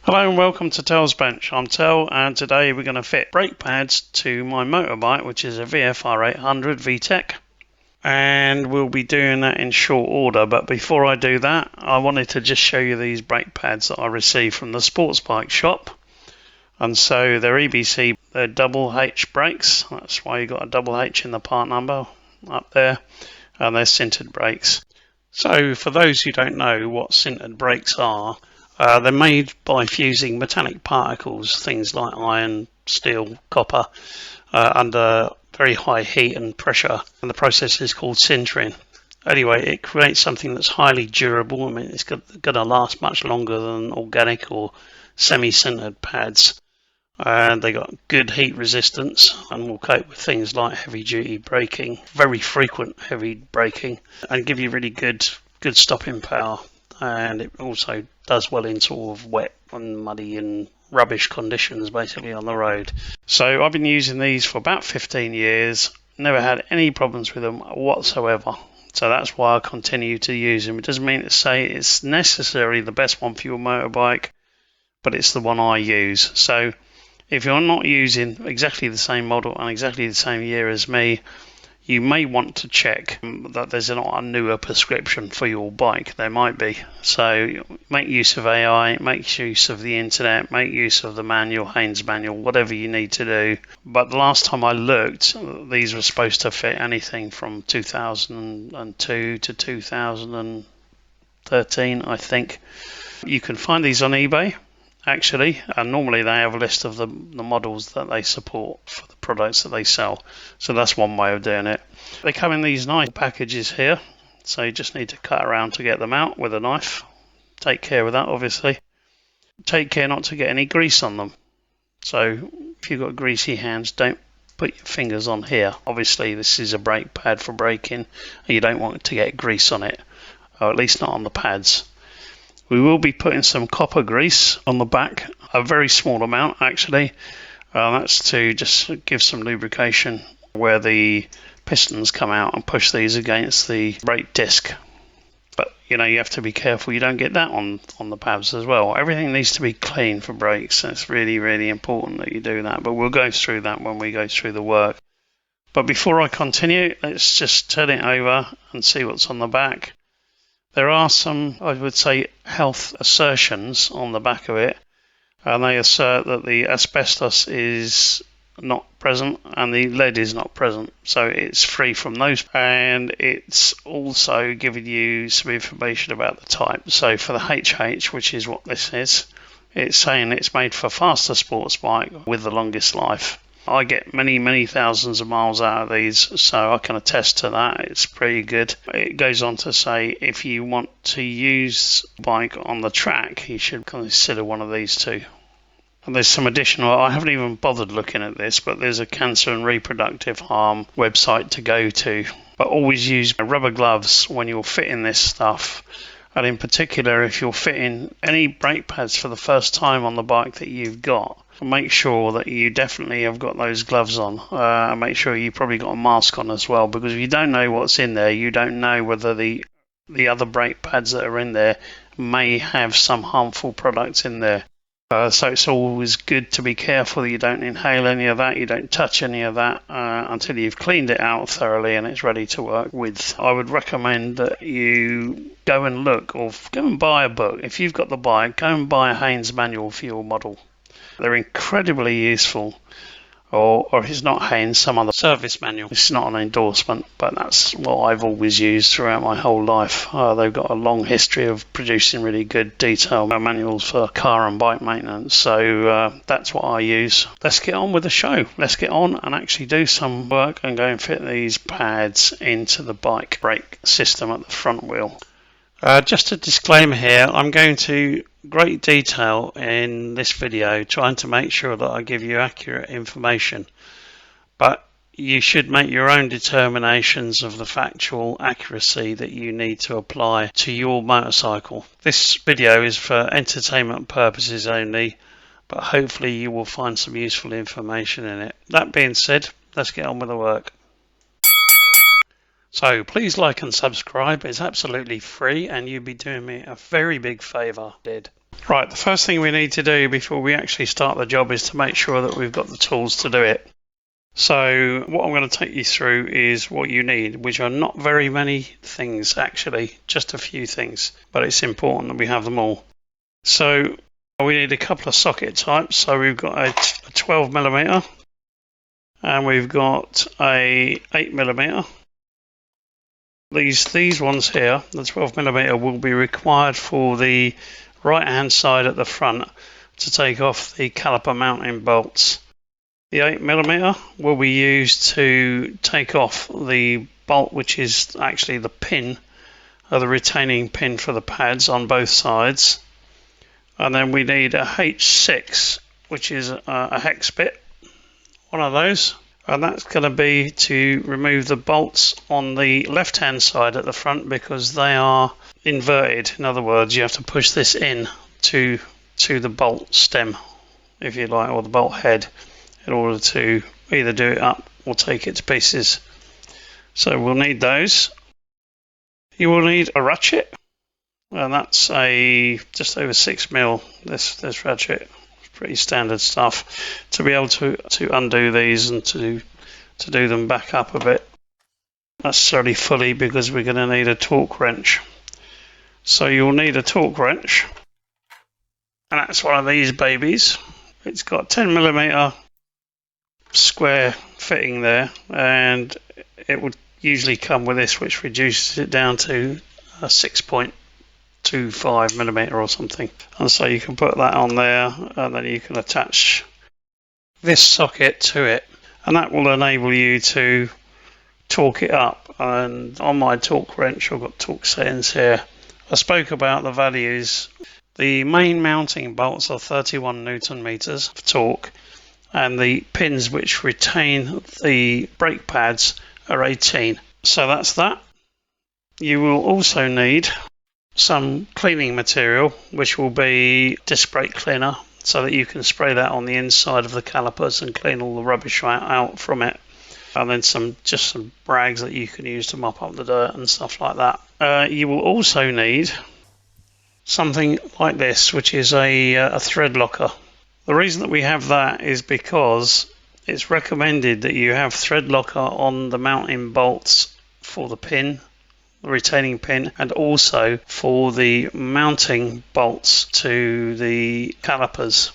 Hello and welcome to Tel's Bench. I'm Tel and today we're going to fit brake pads to my motorbike, which is a VFR800 VTEC, and we'll be doing that in short order. But before I do that, I wanted to just show you these brake pads that I received from the sports bike shop. And so they're EBC, they're double H brakes, that's why you got a double H in the part number up there, and they're sintered brakes. So for those who don't know what sintered brakes are, they're made by fusing metallic particles, things like iron, steel, copper, under very high heat and pressure, and the process is called sintering. Anyway, it creates something that's highly durable. I mean, it's going to last much longer than organic or semi-sintered pads, and they got good heat resistance and will cope with things like heavy-duty braking, very frequent heavy braking, and give you really good stopping power. And it also does well in sort of wet and muddy and rubbish conditions basically on the road. So I've been using these for about 15 years, never had any problems with them whatsoever. So that's why I continue to use them. It doesn't mean to say it's necessarily the best one for your motorbike, but it's the one I use. So if you're not using exactly the same model and exactly the same year as me, you may want to check that there's not a newer prescription for your bike. There might be. So make use of AI, make use of the internet, make use of the manual, Haynes manual, whatever you need to do. But the last time I looked, these were supposed to fit anything from 2002 to 2013, I think. You can find these on eBay, actually, and normally they have a list of the models that they support for the products that they sell. So that's one way of doing it. They come in these nice packages here, so you just need to cut around to get them out with a knife. Take care with that, obviously. Take care not to get any grease on them. So if you've got greasy hands, don't put your fingers on here. Obviously this is a brake pad for braking, and you don't want to get grease on it, or at least not on the pads. We will be putting some copper grease on the back, a very small amount actually. That's to just give some lubrication where the pistons come out and push these against the brake disc. But you have to be careful you don't get that on the pads as well. Everything needs to be clean for brakes, and it's really, really important that you do that. But we'll go through that when we go through the work. But before I continue, let's just turn it over and see what's on the back. There are some, I would say, health assertions on the back of it, and they assert that the asbestos is not present and the lead is not present, so it's free from those. And it's also giving you some information about the type. So for the HH, which is what this is, it's saying it's made for faster sports bike with the longest life. I get many thousands of miles out of these, so I can attest to that. It's pretty good. It goes on to say if you want to use a bike on the track, you should consider one of these two. And there's some additional, I haven't even bothered looking at this, but there's a cancer and reproductive harm website to go to. But always use rubber gloves when you're fitting this stuff. And in particular, if you're fitting any brake pads for the first time on the bike that you've got, make sure that you definitely have got those gloves on. Make sure you probably got a mask on as well, because if you don't know what's in there, you don't know whether the other brake pads that are in there may have some harmful products in there. So it's always good to be careful that you don't inhale any of that, you don't touch any of that until you've cleaned it out thoroughly and it's ready to work with. I would recommend that you go and look, or go and buy a book. If you've got the bike, go and buy a Haynes manual for your model. They're incredibly useful. Or if it's not Haynes, some other service manual. It's not an endorsement, but that's what I've always used throughout my whole life. They've got a long history of producing really good detailed manuals for car and bike maintenance, so that's what I use. Let's get on with the show. Let's get on and actually do some work and go and fit these pads into the bike brake system at the front wheel. Just a disclaimer here, I'm going to great detail in this video trying to make sure that I give you accurate information, but you should make your own determinations of the factual accuracy that you need to apply to your motorcycle. This video is for entertainment purposes only, but hopefully you will find some useful information in it. That being said, let's get on with the work. So please like and subscribe. It's absolutely free and you'd be doing me a very big favour, did. Right, the first thing we need to do before we actually start the job is to make sure that we've got the tools to do it. So what I'm going to take you through is what you need, which are not very many things actually, just a few things, but it's important that we have them all. So we need a couple of socket types. So we've got a 12mm and we've got a 8mm. These ones here, the 12mm, will be required for the right hand side at the front to take off the caliper mounting bolts. The 8mm will be used to take off the bolt, which is actually the pin, or the retaining pin for the pads on both sides. And then we need a H6, which is a hex bit, one of those. And that's going to be to remove the bolts on the left hand side at the front because they are inverted. In other words, you have to push this in to the bolt stem, if you like, or the bolt head, in order to either do it up or take it to pieces. So we'll need those. You will need a ratchet, and that's a just over 6mm. This ratchet, it's pretty standard stuff, to be able to undo these and to do them back up a bit. Not necessarily fully, because we're going to need a torque wrench. So you'll need a torque wrench, and that's one of these babies. It's got 10mm square fitting there, and it would usually come with this, which reduces it down to 6.25mm or something. And so you can put that on there, and then you can attach this socket to it, and that will enable you to torque it up. And on my torque wrench, I've got torque settings here. I spoke about the values. The main mounting bolts are 31 Newton meters of torque, and the pins which retain the brake pads are 18. So that's that. You will also need some cleaning material, which will be disc brake cleaner, so that you can spray that on the inside of the calipers and clean all the rubbish out from it. And then just some rags that you can use to mop up the dirt and stuff like that. You will also need something like this, which is a thread locker. The reason that we have that is because it's recommended that you have thread locker on the mounting bolts for the pin, the retaining pin, and also for the mounting bolts to the calipers,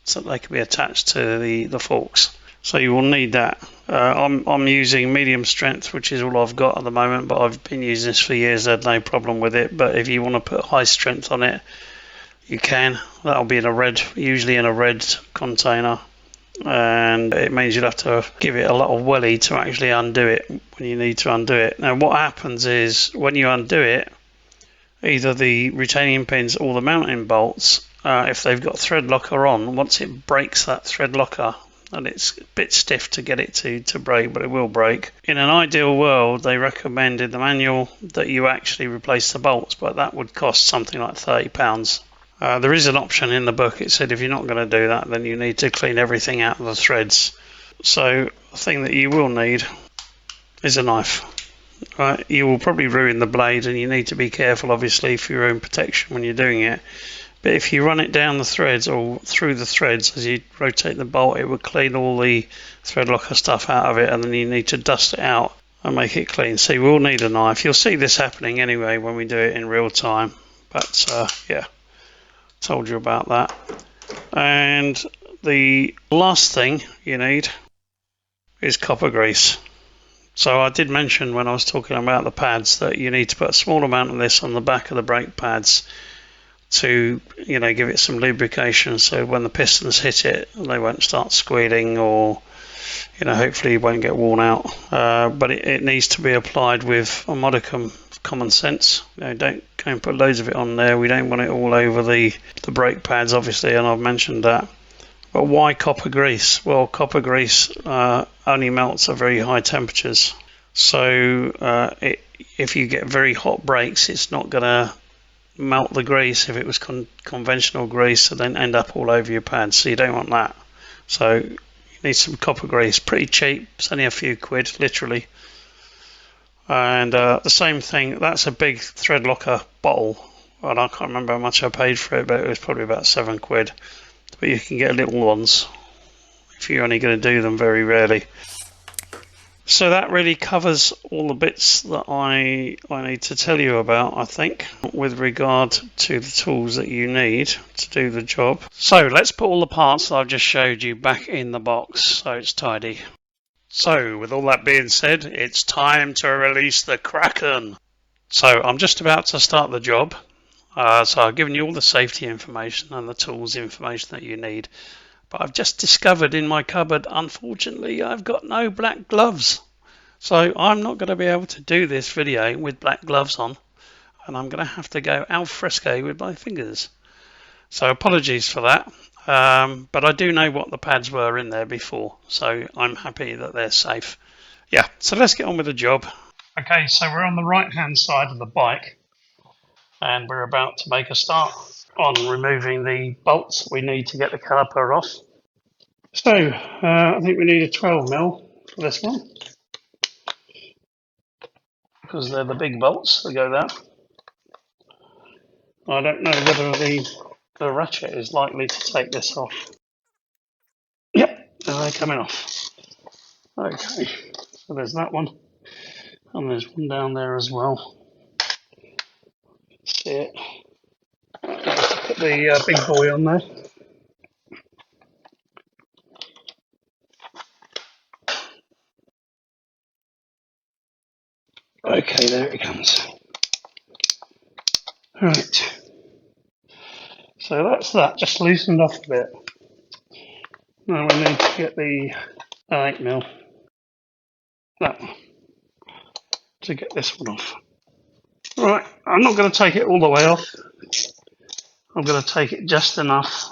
so that they can be attached to the forks. So you will need that. I'm using medium strength, which is all I've got at the moment, but I've been using this for years. I had no problem with it. But if you want to put high strength on it, you can. That'll be usually in a red container, and it means you'll have to give it a lot of welly to actually undo it when you need to undo it. Now what happens is, when you undo it, either the retaining pins or the mounting bolts, if they've got thread locker on, once it breaks that thread locker, and it's a bit stiff to get it to break, but it will break. In an ideal world, they recommend in the manual that you actually replace the bolts, but that would cost something like £30. There is an option in the book. It said if you're not going to do that, then you need to clean everything out of the threads. So the thing that you will need is a knife. Right? You will probably ruin the blade, and you need to be careful, obviously, for your own protection when you're doing it. But if you run it down the threads or through the threads as you rotate the bolt, it will clean all the thread locker stuff out of it, and then you need to dust it out and make it clean. So you will need a knife. You'll see this happening anyway when we do it in real time. But yeah, told you about that. And the last thing you need is copper grease. So I did mention when I was talking about the pads that you need to put a small amount of this on the back of the brake pads to give it some lubrication, so when the pistons hit it they won't start squealing, or hopefully it won't get worn out. But it needs to be applied with a modicum of common sense. Don't go and put loads of it on there. We don't want it all over the brake pads, obviously, and I've mentioned that. But why copper grease? Well, copper grease only melts at very high temperatures, so if you get very hot brakes, it's not going to melt the grease if it was conventional grease, and then end up all over your pads. So you don't want that. So you need some copper grease. Pretty cheap. It's only a few quid, literally. And the same thing. That's a big thread locker bottle, Well, I can't remember how much I paid for it, but it was probably about £7. But you can get little ones if you're only going to do them very rarely. So that really covers all the bits that I need to tell you about, I think, with regard to the tools that you need to do the job. So let's put all the parts that I've just showed you back in the box so it's tidy. So with all that being said, it's time to release the Kraken. So I'm just about to start the job. So I've given you all the safety information and the tools information that you need. But I've just discovered in my cupboard, unfortunately, I've got no black gloves. So I'm not going to be able to do this video with black gloves on. And I'm going to have to go al fresco with my fingers. So apologies for that. But I do know what the pads were in there before. So I'm happy that they're safe. Yeah, so let's get on with the job. Okay, so we're on the right hand side of the bike. And we're about to make a start on removing the bolts we need to get the caliper off. So I think we need a 12mm for this one because they're the big bolts that go there. I don't know whether the ratchet is likely to take this off. Yep, they're coming off. Okay, so there's that one, and there's one down there as well. See it. Let's put the big boy on there. Okay, there it comes. Right. So that's that, just loosened off a bit. Now we need to get the 8mm, that one, to get this one off. Right, I'm not going to take it all the way off. I'm going to take it just enough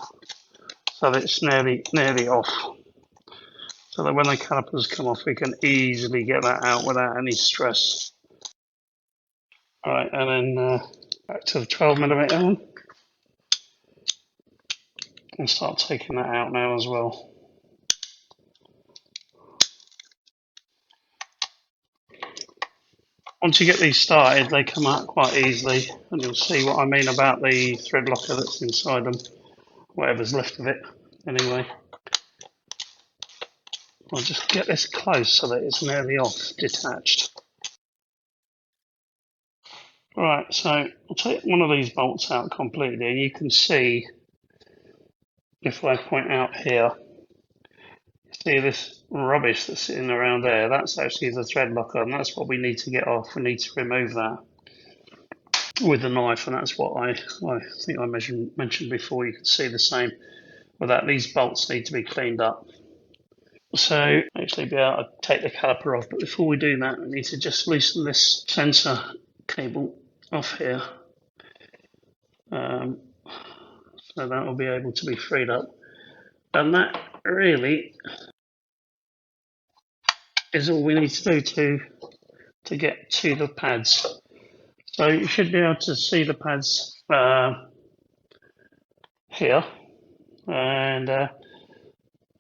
so that it's nearly off. So that when the calipers come off, we can easily get that out without any stress. Alright, and then back to the 12mm one. And start taking that out now as well. Once you get these started, they come out quite easily, and you'll see what I mean about the thread locker that's inside them, whatever's left of it anyway. I'll just get this close so that it's nearly off, detached. Right, so I'll take one of these bolts out completely, and you can see, if I point out here, see this rubbish that's sitting around there, that's actually the thread locker, and that's what we need to get off. We need to remove that with a knife, and that's what I think I mentioned before. You can see the same with that. These bolts need to be cleaned up. So actually be able to take the caliper off, but before we do that, we need to just loosen this sensor cable off here. So that will be able to be freed up. And that really is all we need to do to get to the pads. So you should be able to see the pads here, and I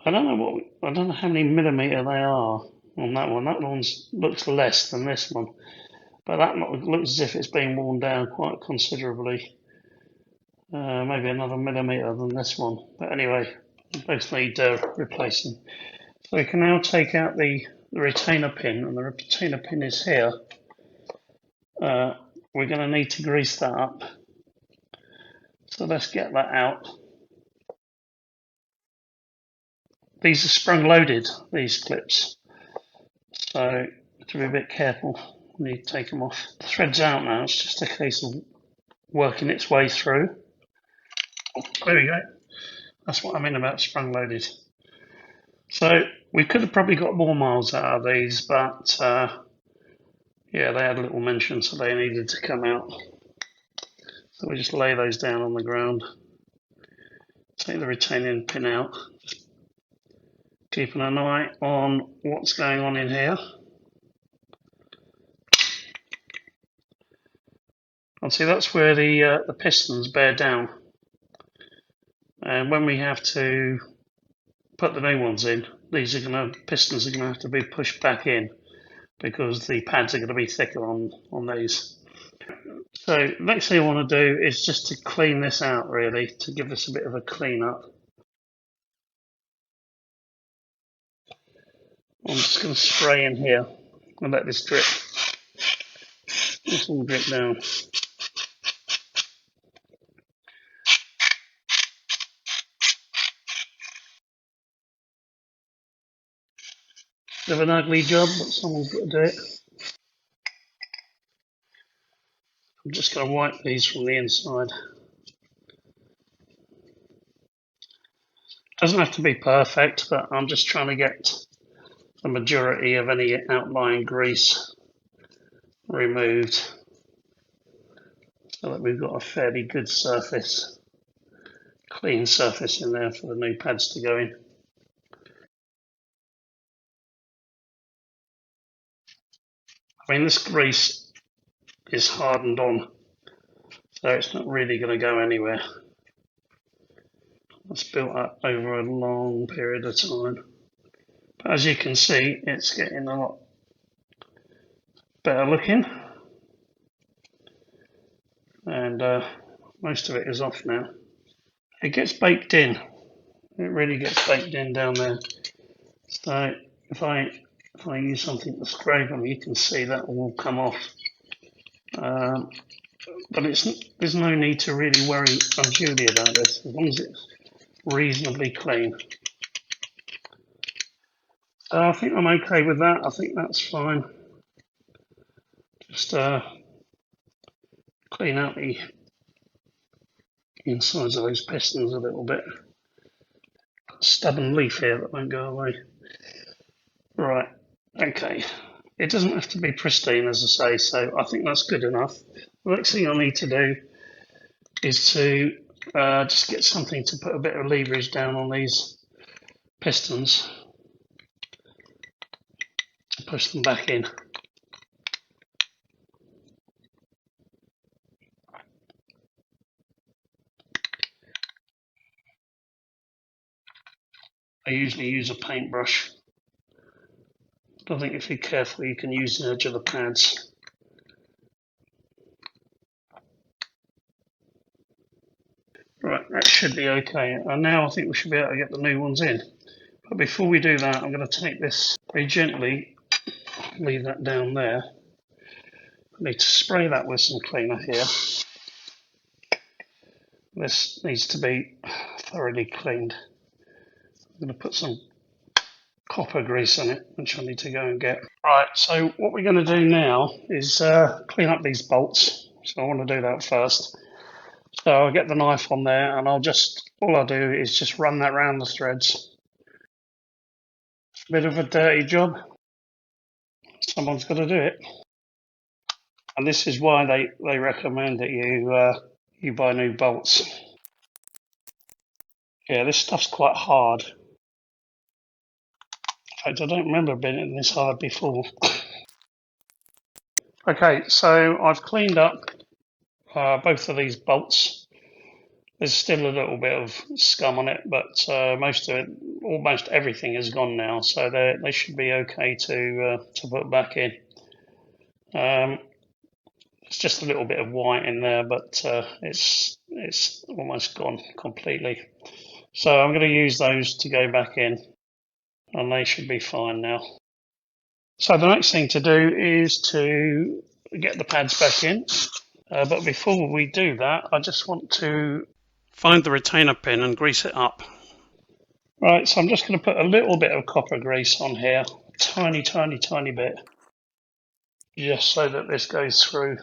don't know how many millimeter they are on that one. That one looks less than this one, but that looks as if it's been worn down quite considerably. Maybe another millimeter than this one, but anyway, both need replacing. So we can now take out the retainer pin, and the retainer pin is here. We're going to need to grease that up. So let's get that out. These are sprung loaded, these clips. So to be a bit careful when you take them off. The thread's out now, it's just a case of working its way through. Oh, there we go. That's what I mean about sprung loaded. So we could have probably got more miles out of these, but yeah, they had a little mention, so they needed to come out. So we just lay those down on the ground. Take the retaining pin out. Just keeping an eye on what's going on in here. And see, that's where the pistons bear down. And when we have to put the new ones in, pistons are gonna have to be pushed back in because the pads are going to be thicker on these. So next thing I want to do is just to clean this out, really, to give this a bit of a clean up. I'm just going to spray in here and let this drip. This will drip down. Bit of an ugly job, but someone's got to do it. I'm just going to wipe these from the inside. Doesn't have to be perfect, but I'm just trying to get the majority of any outlying grease removed so that we've got a fairly good surface, clean surface in there for the new pads to go in. I mean, this grease is hardened on, so it's not really going to go anywhere. It's built up over a long period of time. But as you can see, it's getting a lot better looking. And most of it is off now. It gets baked in. It really gets baked in down there. So if I use something to scrape them, you can see that will come off. But there's no need to really worry unduly about this, as long as it's reasonably clean. So I think I'm okay with that. I think that's fine. Just clean out the insides of those pistons a little bit. Stubborn leaf here that won't go away. Right, okay. It doesn't have to be pristine, as I say, so I think that's good enough. The next thing I need to do is to just get something to put a bit of leverage down on these pistons to push them back in. I usually use a paintbrush. I think if you're careful, you can use the edge of the pads. Right, that should be okay. And now I think we should be able to get the new ones in. But before we do that, I'm going to take this very gently, leave that down there. I need to spray that with some cleaner here. This needs to be thoroughly cleaned. I'm going to put some copper grease on it, which I need to go and get. Right, so what we're going to do now is clean up these bolts. So I want to do that first. So I'll get the knife on there and all I'll do is just run that round the threads. Bit of a dirty job. Someone's got to do it. And this is why they recommend that you buy new bolts. Yeah, this stuff's quite hard. In fact, I don't remember being this hard before. Okay, so I've cleaned up both of these bolts. There's still a little bit of scum on it, but almost everything is gone now, so they should be okay to put back in. It's just a little bit of white in there, but it's almost gone completely. So I'm going to use those to go back in, and they should be fine now. So the next thing to do is to get the pads back in. But before we do that, I just want to find the retainer pin and grease it up. Right, so I'm just going to put a little bit of copper grease on here, tiny bit, just so that this goes through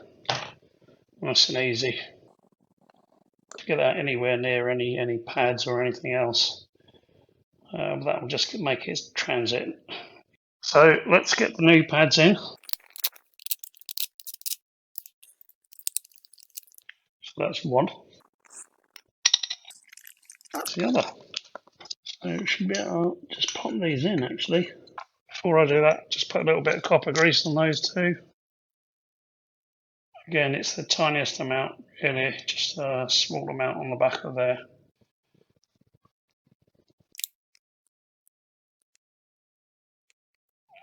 nice and easy. Get that anywhere near any pads or anything else. That will just make it transit. So let's get the new pads in. So that's one. That's the other. So we should be able to just pop these in actually. Before I do that, just put a little bit of copper grease on those two. Again, it's the tiniest amount, really, just a small amount on the back of there.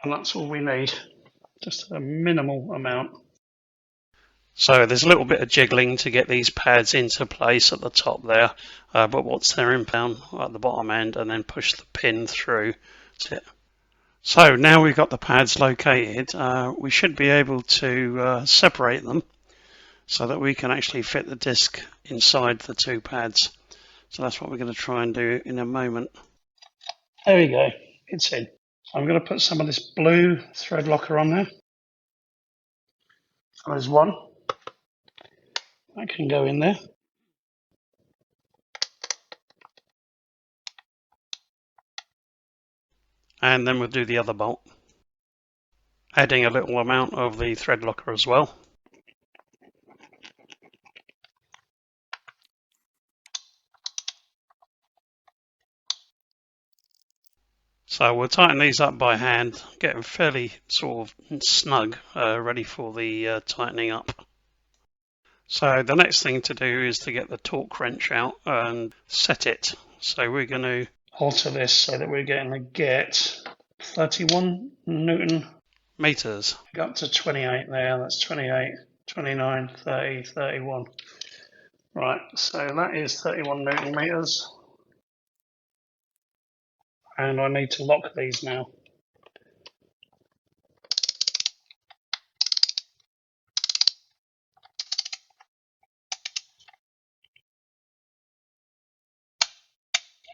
And that's all we need, just a minimal amount. So there's a little bit of jiggling to get these pads into place at the top there, but once they're in down at the bottom end, and then push the pin through. That's it. So now we've got the pads located, we should be able to separate them so that we can actually fit the disc inside the two pads. So that's what we're going to try and do in a moment. There we go, it's in. So I'm going to put some of this blue thread locker on there. So there's one. That can go in there. And then we'll do the other bolt, adding a little amount of the thread locker as well. So we'll tighten these up by hand, get them fairly sort of snug, ready for the tightening up. So the next thing to do is to get the torque wrench out and set it. So we're going to alter this so that we're going to get 31 Newton meters. Go up to 28 there, that's 28, 29, 30, 31. Right, so that is 31 Newton meters. And I need to lock these now.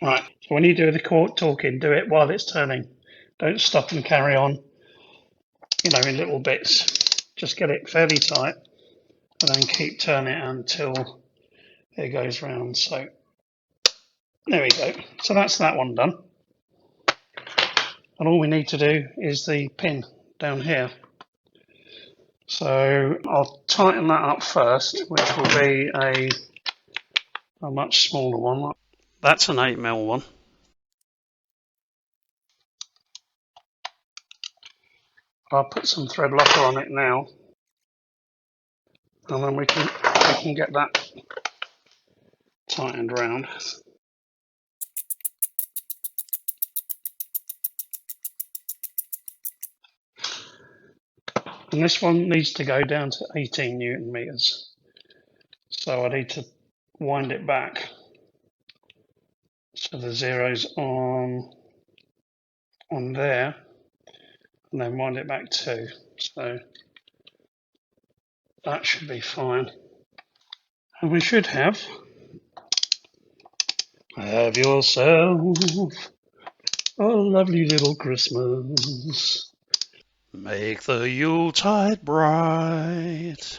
Right, so when you do the torquing, do it while it's turning. Don't stop and carry on, you know, in little bits. Just get it fairly tight and then keep turning it until it goes round. So there we go. So that's that one done. And all we need to do is the pin down here. So I'll tighten that up first, which will be a much smaller one. That's an 8mm one. I'll put some thread locker on it now, and then we can get that tightened round. And this one needs to go down to 18 Newton meters. So I need to wind it back so the zero's on there, and then wind it back too. So that should be fine. And we should have yourself a lovely little Christmas. Make the Yuletide bright.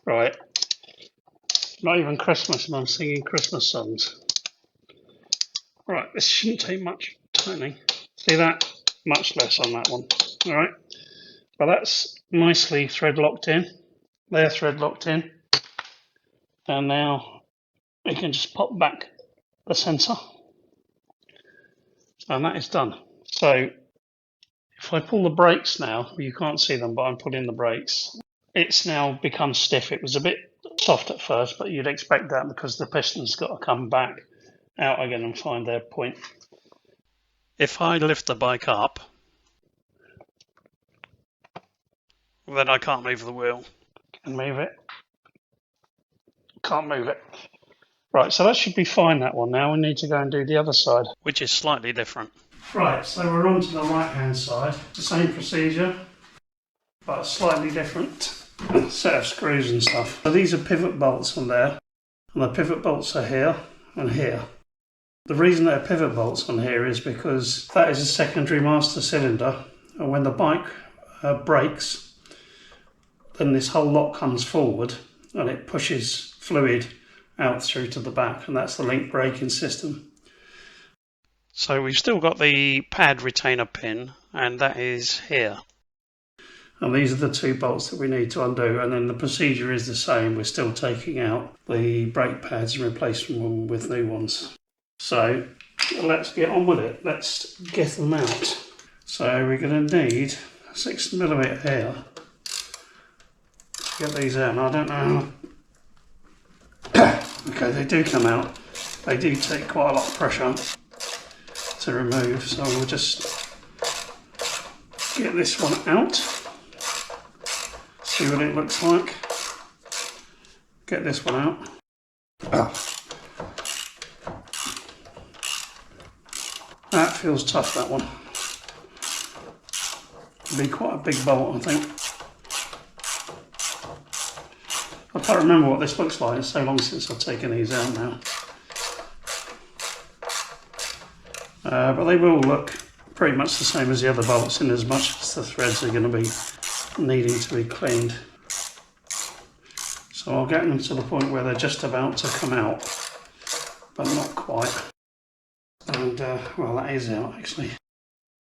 Right. Not even Christmas and I'm singing Christmas songs. Right, this shouldn't take much tightening. See that? Much less on that one. Alright. But that's nicely thread locked in. They're thread locked in. And now we can just pop back the sensor. And that is done. So if I pull the brakes now, you can't see them, but I'm pulling the brakes. It's now become stiff. It was a bit soft at first, but you'd expect that because the piston's got to come back out again and find their point. If I lift the bike up, then I can't move the wheel. Can move it. Can't move it. Right, so that should be fine, that one. Now we need to go and do the other side, which is slightly different. Right, so we're on to the right-hand side. The same procedure, but a slightly different set of screws and stuff. So these are pivot bolts on there, and the pivot bolts are here and here. The reason they're pivot bolts on here is because that is a secondary master cylinder, and when the bike brakes, then this whole lot comes forward and it pushes fluid out through to the back, and that's the link braking system. So we've still got the pad retainer pin, and that is here. And these are the two bolts that we need to undo, and then the procedure is the same. We're still taking out the brake pads and replacing them with new ones. So let's get on with it. Let's get them out. So we're going to need a 6mm here to get these out. And I don't know. Okay, they do come out. They do take quite a lot of pressure to remove. So we'll just get this one out. See what it looks like. get this one out. Oh. That feels tough, that one. It'll be quite a big bolt, I think. I can't remember what this looks like. It's so long since I've taken these out now. But they will look pretty much the same as the other bolts, in as much as the threads are going to be needing to be cleaned. So I'll get them to the point where they're just about to come out, but not quite. And well, that is out actually.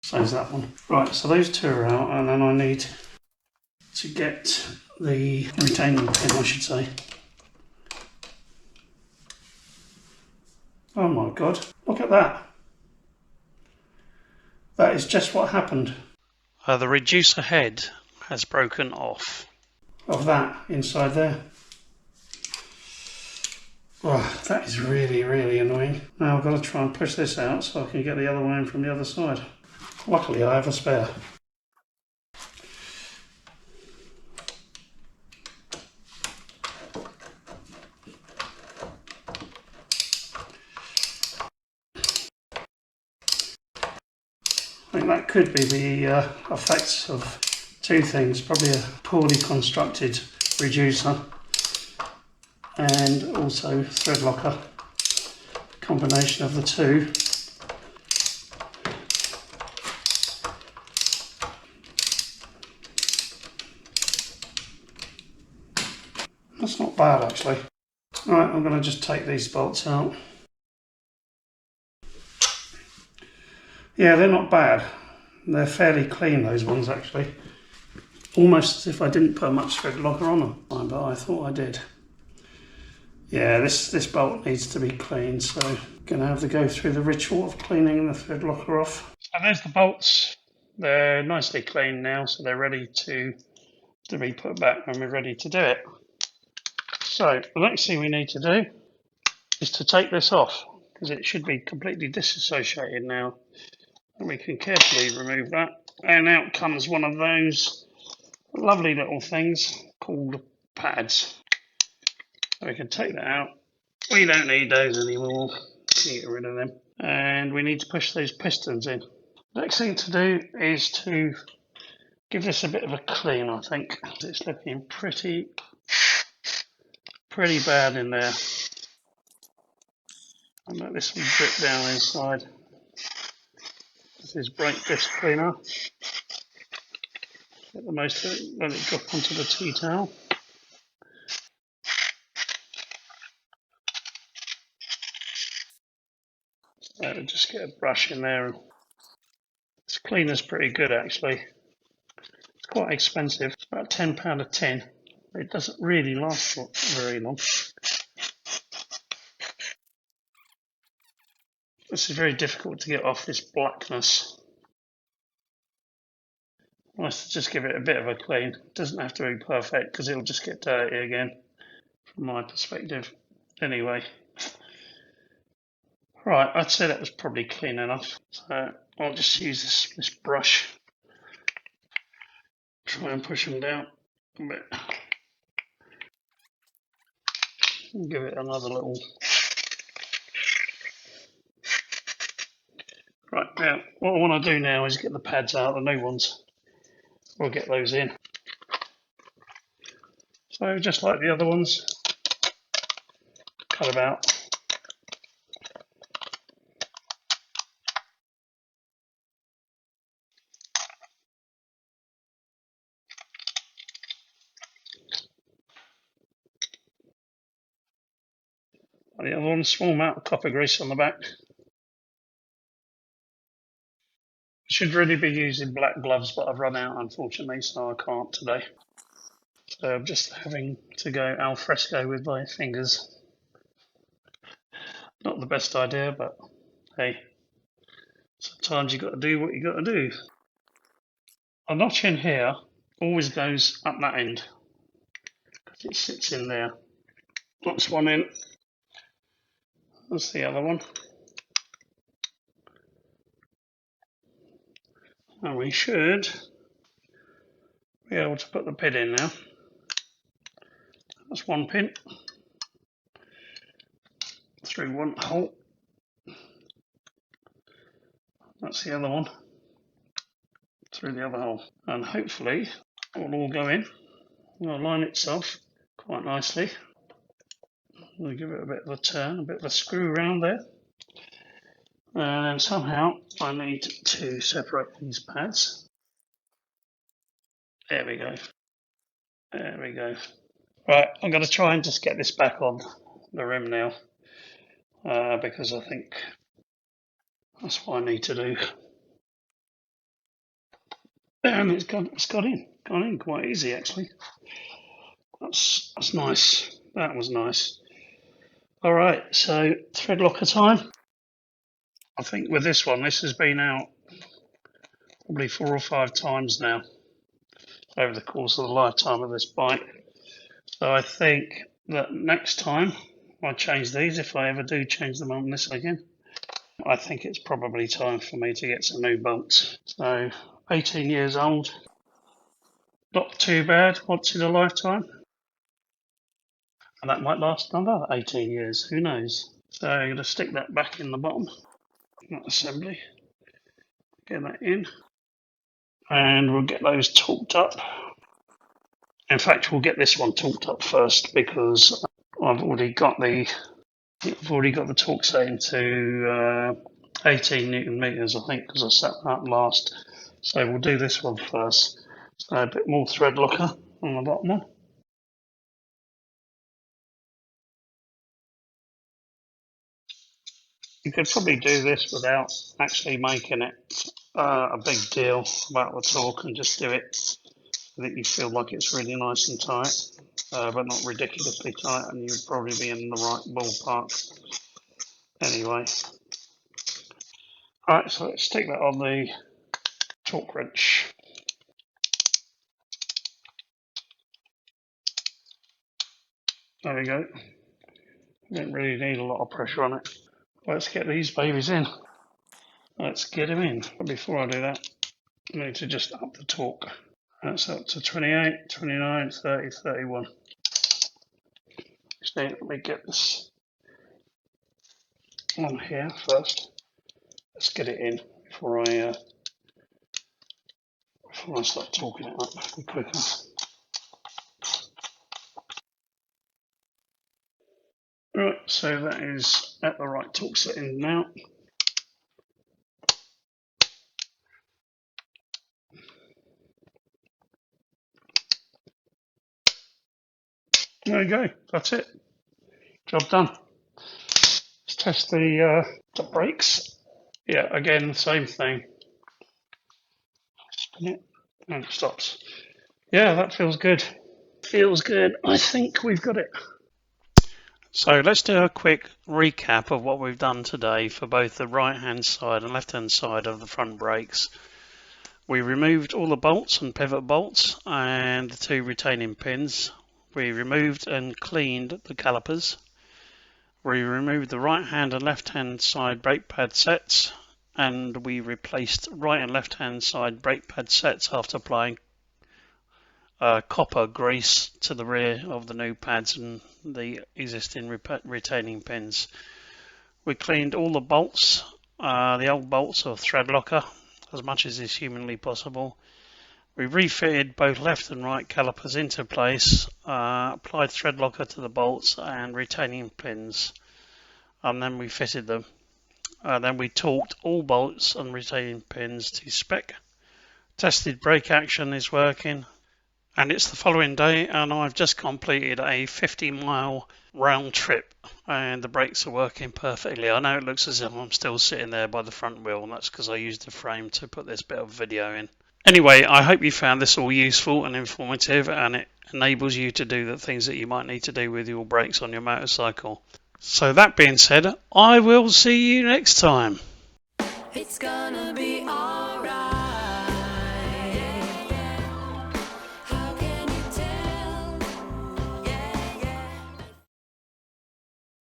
So is that one. Right, so those two are out, and then I need to get the retaining pin, I should say. Oh my god, look at that. That is just what happened. The reducer head has broken off. Of that inside there. Oh, that is really, really annoying. Now I've got to try and push this out so I can get the other one in from the other side. Luckily I have a spare. I think that could be the effects of two things. Probably a poorly constructed reducer and also thread locker. Combination of the two. That's not bad actually. Right, I'm going to just take these bolts out. Yeah, they're not bad. They're fairly clean, those ones actually. Almost as if I didn't put much thread locker on them, but I thought I did. Yeah, this bolt needs to be cleaned, so I'm going to have to go through the ritual of cleaning the thread locker off. So there's the bolts. They're nicely cleaned now, so they're ready to be put back when we're ready to do it. So the next thing we need to do is to take this off, because it should be completely disassociated now. And we can carefully remove that. And out comes one of those lovely little things called pads. So we can take that out. We don't need those anymore. Get rid of them. And we need to push those pistons in. Next thing to do is to give this a bit of a clean, I think. It's looking pretty bad in there. And let this one drip down inside. This is brake disc cleaner. Get the most of it, let it drop onto the tea towel. So just get a brush in there. This cleaner's pretty good actually. It's quite expensive. It's about £10 a tin. It doesn't really last for very long. This is very difficult to get off, this blackness. Nice to just give it a bit of a clean. It doesn't have to be perfect because it'll just get dirty again from my perspective. Anyway. Right, I'd say that was probably clean enough. So I'll just use this brush. Try and push them down a bit. And give it another little. Right, now what I want to do now is get the pads out, the new ones. We'll get those in. So just like the other ones, cut them out. The other one, small amount of copper grease on the back. Should really be using black gloves, but I've run out unfortunately, so I can't today. So I'm just having to go al fresco with my fingers. Not the best idea, but hey, sometimes you've got to do what you got to do. A notch in here always goes up that end because it sits in there. Notch one in. That's the other one. And we should be able to put the pin in now. That's That's one pin through one hole. That's the other one through the other hole. And hopefully it will all go in. It'll line itself quite nicely. We'll give it a bit of a turn, a bit of a screw around there. And then somehow I need to separate these pads. There we go. There we go. Right, I'm going to try and just get this back on the rim now, because I think that's what I need to do. And it's gone in quite easy actually. That's nice. That was nice. All right, so thread locker time. I think with this one, this has been out probably 4 or 5 times now over the course of the lifetime of this bike. So I think that next time I change these, if I ever do change them on this again, I think it's probably time for me to get some new bolts. So 18 years old, not too bad once in a lifetime. And that might last another 18 years, who knows. So I'm going to stick that back in the bottom, that assembly, get that in, and we'll get those torqued up. In fact, we'll get this one torqued up first because I've already got the torque setting to 18 Newton meters, I think, because I set that up last. So we'll do this one first. So a bit more thread locker on the bottom one. You could probably do this without actually making it a big deal about the torque and just do it so that you feel like it's really nice and tight, but not ridiculously tight, and you'd probably be in the right ballpark anyway. Alright, so let's stick that on the torque wrench. There we go. Don't really need a lot of pressure on it. Let's get these babies in. Let's get them in. But before I do that, I need to just up the torque. That's up to 28, 29, 30, 31. Just let me get this on here first. Let's get it in before I start torquing it up quicker. Right, so that is at the right torque setting now. There you go, that's it. Job done. Let's test the brakes. Yeah, again, same thing. Spin it and it stops. Yeah, that feels good. Feels good. I think we've got it. So let's do a quick recap of what we've done today for both the right hand side and left hand side of the front brakes. We removed all the bolts and pivot bolts and the 2 retaining pins. We removed and cleaned the calipers. We removed the right hand and left hand side brake pad sets, and we replaced right and left hand side brake pad sets after applying copper grease to the rear of the new pads and the existing retaining pins. We cleaned all the bolts, the old bolts of thread locker, as much as is humanly possible. We refitted both left and right calipers into place, applied thread locker to the bolts and retaining pins, and then we fitted them. Then we torqued all bolts and retaining pins to spec. Tested brake action is working. And it's the following day, and I've just completed a 50-mile round trip, and the brakes are working perfectly. I know it looks as if I'm still sitting there by the front wheel, and that's because I used the frame to put this bit of video in. Anyway, I hope you found this all useful and informative, and it enables you to do the things that you might need to do with your brakes on your motorcycle. So that being said, I will see you next time. It's gonna be alright.